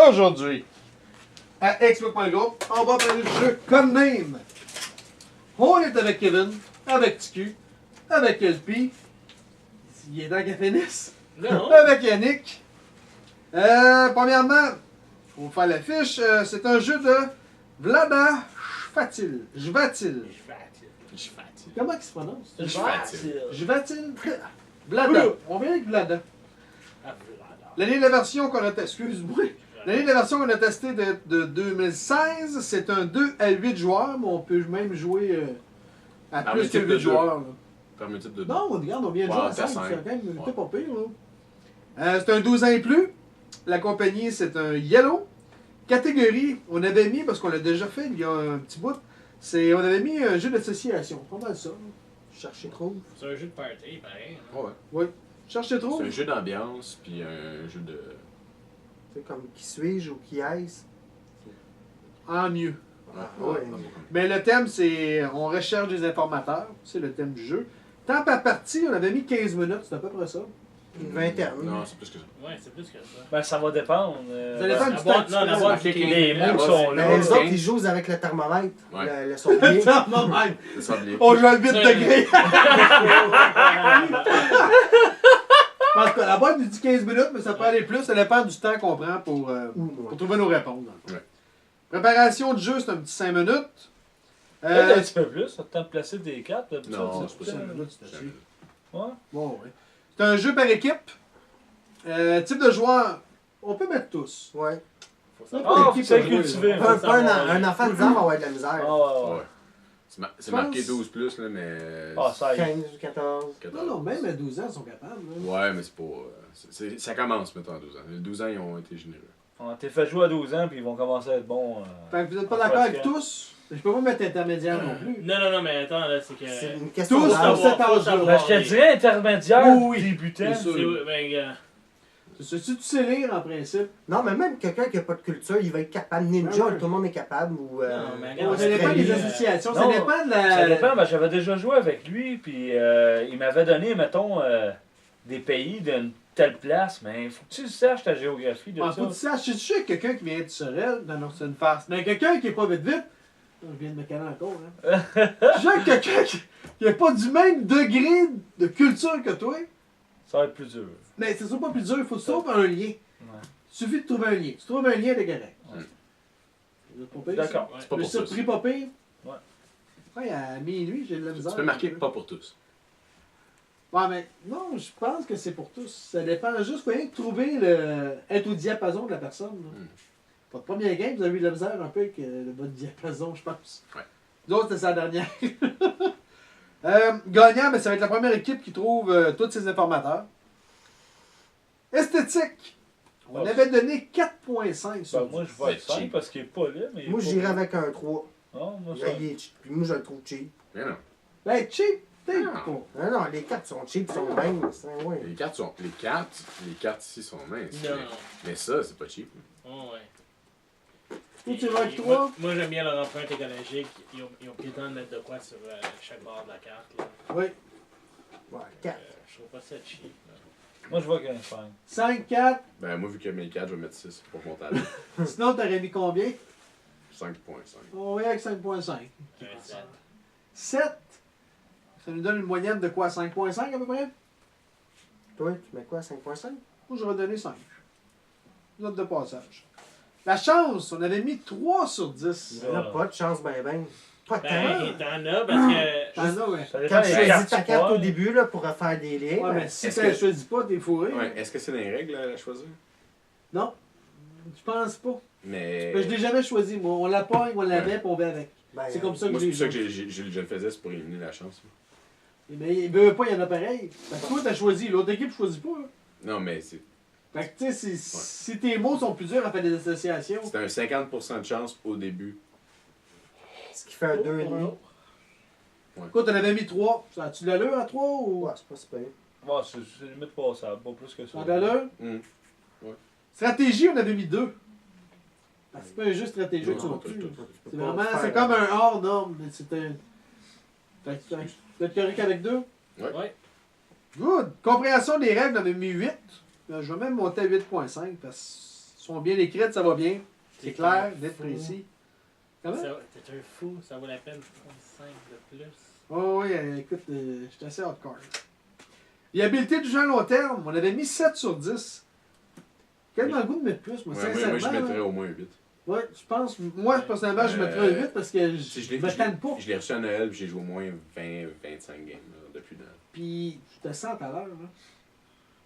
Aujourd'hui, à Xbox.group, on va parler du jeu Codename. On est avec Kevin, avec TQ, avec LP. Il est dans Café Nice. Non. Avec Yannick. Premièrement, faut faire la fiche. C'est un jeu de Vlada Jvatil. Jvatil. Comment il se prononce? Jvatil. Vlada. On vient avec Vlada. L'année de la version qu'on a testée, excuse-moi. L'année de la version qu'on a testée de 2016, c'est un 2 à 8 joueurs, mais on peut même jouer à plus que 8 joueurs. Là. Par multiple de Non, regarde, on vient de jouer à 5, c'est quand même ouais. pas pire. C'est un 12 ans et plus. La compagnie, c'est un Yellow. Catégorie, on avait mis, parce qu'on l'a déjà fait il y a un petit bout, on avait mis un jeu d'association. Pas mal ça. Cherchez trop. C'est un jeu de party, pareil. Ouais. Oui. Cherchez trop. C'est un jeu d'ambiance, puis un jeu de... C'est comme qui suis-je ou qui est-ce? En mieux. Ouais. Mais le thème, c'est on recherche des informateurs. C'est le thème du jeu. Temps par partie, on avait mis 15 minutes, c'est à peu près ça. Une vingtaine. Non, c'est plus que ça. Ouais, c'est plus que ça. Ben, ça va dépendre. Ça dépend du temps. Non, la boîte, Les mots sont là. Mais les autres, ils jouent avec le thermomètre, Ouais. le sablier. C'est sablier. On joue à 8 degrés. Parce que la boîte nous dit 15 minutes, mais ça peut aller plus. Ça dépend du temps qu'on prend pour trouver nos réponses. Ouais. Préparation du jeu, c'est un petit 5 minutes. Peut-être un petit peu plus, ça te tente de placer des cartes. Non, c'est c'est pas ça. ça. c'est assez. Ouais. Bon, ouais. C'est un jeu par équipe. Type de joueur, on peut mettre tous. Ouais. Ah, c'est cultivé. Pas un enfant de 10 ans va avoir de la misère. Ah, ouais. Ouais. C'est marqué 12 plus, là, mais... Ah, ça y est. 15 ou 14. Non, même à 12 ans, ils sont capables. Là. Ouais, mais c'est pas... ça commence, mettons, à 12 ans. Les 12 ans, ils ont été généreux. On t'es fait jouer à 12 ans, puis ils vont commencer à être bons. Fait que vous n'êtes pas d'accord avec tous? Je peux pas mettre intermédiaire non plus. Non, mais attends, là, c'est que. C'est une question Tous d'âge. dans cet âge-là. Ben, je te dirais intermédiaire, Oui. débutant. C'est sûr. Ben, gars. Si tu sais lire en principe. Non, mais même quelqu'un qui n'a pas de culture, il va être capable. Ninja, Ouais. tout le monde est capable. Ou, Non, mais regarde, Ça dépend des Australie. associations, ça Non, dépend de Ça la. dépend, ben, j'avais déjà joué avec lui, puis il m'avait donné, mettons, des pays d'une telle place, mais il faut que tu saches ta géographie de Ah, ça. faut que tu saches, si tu sais quelqu'un qui vient de Sorel, non, c'est une farce. Mais quelqu'un qui est pas vite, je viens de me caler encore, hein. Je sais quelqu'un qui n'est pas du même degré de culture que toi, Ça va être plus dur. mais c'est sûr pas plus dur, il faut que tu trouves un lien. Il suffit de trouver un lien. Tu trouves un lien, t'es correct. Ouais. Vous êtes pas pire, D'accord. Ouais. C'est pas Le pour tous. surpris pas pire. Ouais. Ouais, à minuit, j'ai de la misère. Tu peux marquer pas pour tous. Ouais, mais non, je pense que c'est pour tous. Ça dépend juste, faut rien que trouver être au diapason de la personne. Là. Votre première game, vous avez eu de la misère un peu avec votre diapason, je pense. Ouais. L'autre, c'était sa dernière. Gagnant, ben, ça va être la première équipe qui trouve tous ces informateurs. Esthétique. On avait donné 4.5 sur Ben, moi, je vais C'est être 5 cheap. parce qu'il n'est pas là. Mais il est moi, pas j'irais là. avec un 3. Non, moi, Là, ça. il est cheap. Puis moi, je le trouve cheap. Mais non. Ben, cheap, peut-être Ah. pas. Non, les cartes sont cheap, ils sont minces. Hein, ouais. Les cartes ici sont minces. Non. Mais ça, c'est pas cheap. Oh, ouais. Toi, tu vas avec Moi, 3. moi, j'aime bien leur empreinte écologique. Ils ont pris le temps de mettre de quoi sur chaque bord de la carte. Là. Oui. Ouais, 4. Je trouve pas ça cheap. Là. Moi, je vois qu'il y a un 5. 5, 4. Ben, moi, vu qu'il y a mes 4, je vais mettre 6 pour mon talent. Sinon, t'aurais mis combien? 5.5. On va avec 5.5. Un 7. 7. Ça nous donne une moyenne de quoi? 5.5 à peu près? Toi, tu mets quoi, 5.5? Moi, j'aurais donné 5. Note de passage. La chance, on avait mis 3 sur 10. Il n'y a pas de chance, ben. Pas tant. Ben, t'en as parce que. T'en as, ouais. Ça dépend Quand tu des choisis cartes ta tu carte prends. au début là, pour faire des liens, Ouais, ben, mais si est-ce tu ne que- choisis pas, t'es fourré. Ouais, est-ce que c'est dans les règles à choisir? Non. Je pense pas. Mais. Ben, je l'ai jamais choisi, moi. On la pogne, on la met, puis on va avec. ben, C'est comme ça que Moi, c'est j'ai pour ça que joué. je le faisais, c'est pour éliminer la chance. Mais il veut pas, il y en a pareil. Fait que toi, t'as choisi. L'autre équipe choisit pas. Là. Non, mais c'est. Fait que, tu sais, si tes mots sont plus durs à faire des associations. C'était un 50% de chance au début. Ce qui fait un 2,5. Écoute, t'en avais mis 3. Ça a-tu de l'allure à 3 ou. Ouais, c'est pas super. Ouais, c'est limite passable, pas plus que ça. Ça a de l'allure? Hum. Stratégie, on avait mis 2. C'est pas un jeu stratégique Non, non pas plus. tout. C'est vraiment, c'est comme un hors norme, mais c'est un. Fait que vous êtes correct avec 2? Ouais. Good! Compréhension des règles, on avait mis 8. Je vais même monter à 8.5 parce qu'ils sont bien écrites, ça va bien. C'est clair, net fou. précis. Comment? T'es un fou, ça vaut la peine de prendre 5 de plus. Oh oui, écoute, j'étais assez hardcore. Viabilité du jeu à long terme, on avait mis 7 sur 10. Quel le goût de mettre plus, moi, Ouais, sincèrement. moi, je mettrais là. au moins 8. Ouais, je pense. Moi, personnellement, je mettrais 8 parce que je me tanne pas. Je l'ai reçu à Noël puis j'ai joué au moins 20-25 games là, depuis Noël. Puis, tu te sens tout à l'heure, là.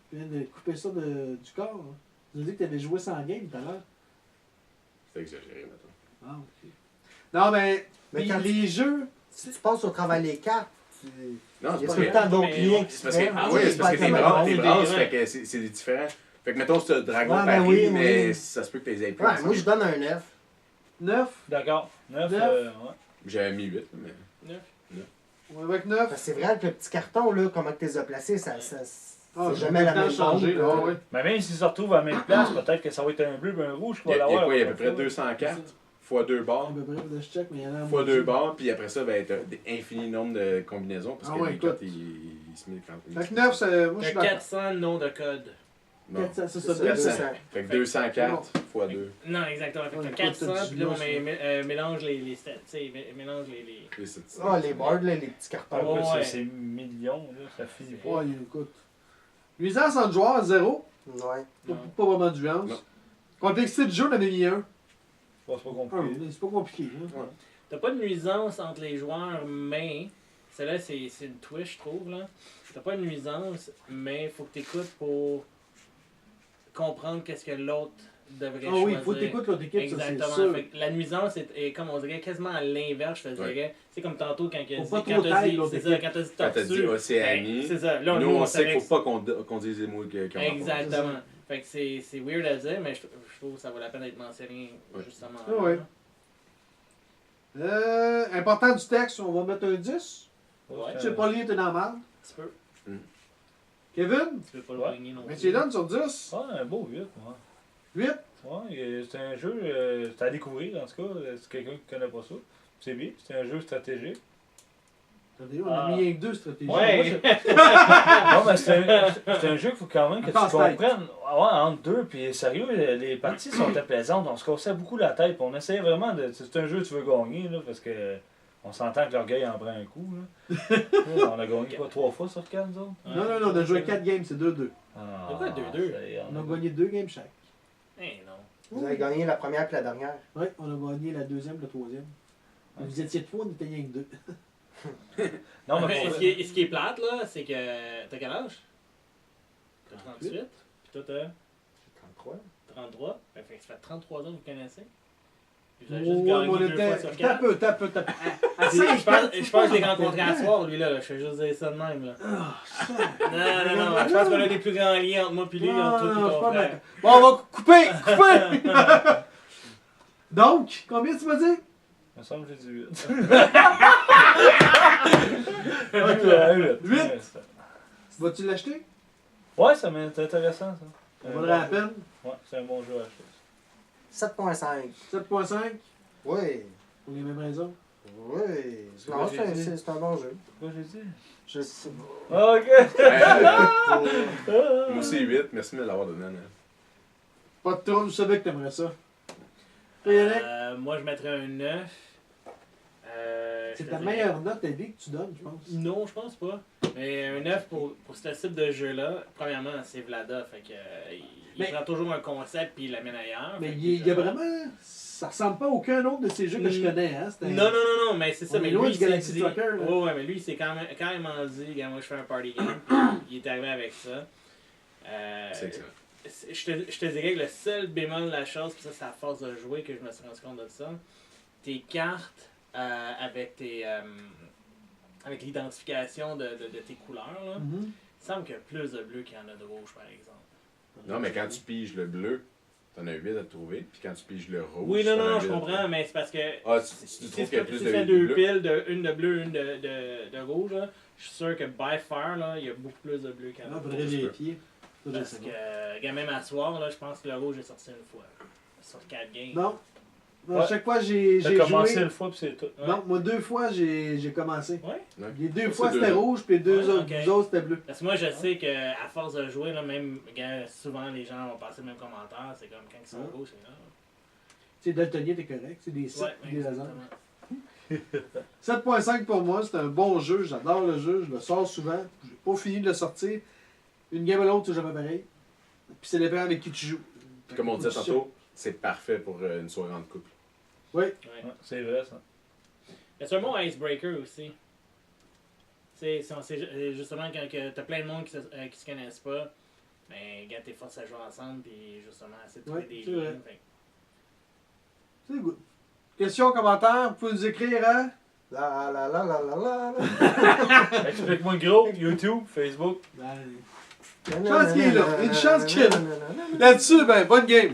Tu viens de couper ça du corps, là. Tu nous dis que tu avais joué 100 games tout à l'heure. C'était exagéré maintenant. Ah, ok. Non, mais puis quand les jeux. Si tu passes au travail des cartes, Non, il y c'est a pas tout le vrai. temps d'autres Mais clients qui C'est se parce que, prennent. ah oui, c'est parce que t'es c'est brasse, des- fait que c'est différent. Fait que mettons, c'est un dragon Ouais, ben Paris, oui, mais oui. ça se peut que t'es aies plus. Ouais, moi je donne un 9. 9. D'accord. 9, Neuf. ouais. J'avais mis 8, mais. 9. Ouais, avec 9. Parce que c'est vrai que le petit carton, là, comment tu les as placés, ça Ah, c'est jamais la même changé, chose. là. Ouais. Mais même s'ils se retrouvent à la même place, peut-être que ça va être un bleu et un rouge qui Il y va a, il y a l'avoir. quoi? Il y a à peu près 200 cartes, fois 2 À barres. peu près, je check, mais il y en a un Fois moitié. 2 barres, puis après ça, ben, t'as des infinis nombres de combinaisons parce Ah que ouais, les écoute. cartes, ils se mettent quand Fait que 9, c'est. Moi, je T'as suis d'accord. 400 noms de code. Non. 400, c'est C'est ça, ça, 200. 200. Fait que 200 cartes fois 2. Non, exactement. Fait que Ouais, t'as écoute, 400, t'as du puis là, on lousse, là. mélange les stats. Tu sais, mélange les. Ah, les boards, là, les petits Ah, cartons. ouais, Ouais. c'est millions, là, ça finit pas. Ouais, écoute. Nuisance entre joueurs, 0. Ouais. Non. Pas vraiment de nuance. Non. Complexité du jeu, on avait mis 1. C'est pas compliqué. C'est pas compliqué. Hein. Ouais. T'as pas de nuisance entre les joueurs, mais. Celle-là, c'est une twist, je trouve. Là. T'as pas de nuisance, mais faut que t'écoutes pour comprendre qu'est-ce que l'autre devrait Ah choisir. oui, il faut que t'écoutes l'autre équipe, ça c'est Exactement. sûr. Fait que la nuisance est comme on dirait quasiment à l'inverse, je te dirais. C'est comme tantôt quand il a dit. Faut pas Quand trop t'as taille, dit, l'autre c'est équipe. ça, quand t'as dit Quand t'as dit tortue. Océanie, ben, c'est ça. Là, nous, on sait savait qu'il que faut pas qu'on dise des mots qu'on exactement. Fait que c'est weird à dire, mais je trouve que ça vaut la peine d'être mentionné Ouais. justement. Ah ouais. Important du texte, on va mettre un 10. Ouais. Tu sais pas lire, t'es dans la merde. Tu peux. Kevin, Tu peux pas le Ouais. gagner non mais plus. tu les donnes sur 10. Ah, un beau 8, ouais. 8. Ouais, c'est un jeu, c'est à découvrir en tout cas, c'est quelqu'un qui connaît pas ça. C'est bien, c'est un jeu stratégique. Attendez, on a mis rien que 2 stratégies. Ouais. Non, mais c'est un jeu qu'il faut quand même que tu Passe-tête. comprennes. Ah ouais, entre deux, puis sérieux, les parties sont plaisantes, on se cassait beaucoup la tête, puis on essayait vraiment de. C'est un jeu que tu veux gagner, là, parce que on s'entend que l'orgueil en prend un coup. Là. Là, on a gagné quoi, 3 fois sur 4, nous autres? Non, on a joué 4 games, c'est 2-2. Ah, Pourquoi 2-2? On a gagné 2 games chaque. Eh non. Vous avez gagné la première et la dernière. Oui, on a gagné la deuxième, la troisième. Vous étiez 3, on était rien que 2. Non, mais Mais pour- ce qui est plate, là, c'est que. T'as quel âge? T'as 38. Puis toi, t'as 33. 33. Fait que ça fait 33 ans que vous connaissez. Puis vous Oh, avez juste on gagné 2 fois était. sur T'as 4. peu. À Je 5 pense que je l'ai rencontré à soir, lui, là. Je fais juste dire ça de même, là. Ah, Non. Je pense qu'on a des plus grands liens entre moi et lui, entre toi et ton frère. Bon, on va couper! Donc, combien tu m'as dit? il me semble que j'ai dit 8. Ok. 8. Vas-tu l'acheter? Ouais, ça m'est intéressant, ça. On vaudrait la peine. Ouais, c'est un bon jeu à acheter. 7.5. 7.5 Oui. pour les mêmes raisons. Oui. C'est Non, quoi j'ai dit? c'est un bon jeu. Pourquoi j'ai dit? Je sais pas. Ah, ok! Moi aussi 8, merci de me l'avoir donné. Hein. Pas de trouble, je savais que t'aimerais ça. Frédéric, Moi, je mettrais un 9. c'est je ta te meilleure note à vie que tu donnes, je pense. Non, je pense pas. Mais un 9 pour ce type de jeu-là, premièrement, c'est Vlada. Fait que, il Mais- prend toujours un concept puis il l'amène ailleurs. Mais Fait que il y a vraiment. Ça ressemble pas à aucun autre de ces jeux que je connais, hein? C'est un- Non, mais c'est ça. On est Mais loin lui, du il s'est Galaxy dit... Trucker, là. Ouais, mais lui, il s'est carrément dit, regarde, moi, je fais un party game. Puis il est arrivé avec ça. C'est excellent. Je te dirais que le seul bémol de la chose, puis ça, c'est à force de jouer que je me suis rendu compte de ça. Tes cartes avec avec l'identification de tes couleurs, là, Mhm. il semble qu'il y a plus de bleu qu'il y en a de rouge, par exemple. Non, mais quand tu piges le bleu, t'en as 8 à trouver. Puis quand tu piges le rouge, Oui, t'en as non, 8 je à comprends, mais c'est parce que Ah, si tu trouves qu'il y a plus tu de fais deux bleu? piles, une de bleu, une de rouge, là, je suis sûr que by far, là, il y a beaucoup plus de bleu qu'il y en Ah, a de faudrait rouge. vérifier. Ça, je Parce sais que, même à soir, là, je pense que le rouge est sorti une fois. Sur 4 games. pas. Non. Non, Ouais. chaque fois, j'ai T'as commencé joué. une fois, puis c'est tout. Ouais. Non, moi, 2 fois, j'ai commencé. Ouais. Ouais. Les 2 C'est fois, deux c'était ans. rouge, puis les deux Ouais, autres, ok. deux autres, c'était bleu. Parce que moi, je sais qu'à force de jouer, là, même gars, souvent les gens vont passer le même commentaire. C'est comme quand ils sont Ouais. rouges, c'est là. Tu sais, daltonien, t'es correct. C'est des 7 Ouais, des lasers. exactement. 7.5 pour moi, c'est un bon jeu. J'adore le jeu. Je le sors souvent. J'ai pas fini de le sortir. Une game à l'autre, c'est jamais pareil. Puis c'est dépend avec qui tu joues. Puis comme on disait tantôt, c'est parfait pour une soirée en couple. Oui. Ouais. Ouais, c'est vrai, ça. Mais c'est un bon icebreaker aussi. C'est justement quand t'as plein de monde qui se connaissent pas, ben, quand t'es forcé à jouer ensemble, puis justement, essayer de trouver Ouais, des c'est liens. vrai. Fait C'est good. Questions, commentaires, vous pouvez nous écrire à. La la la la la la. Explique-moi gros, YouTube, Facebook. Une chance qu'il est là. Une chance qu'il est là. Là-dessus, ben, bonne game.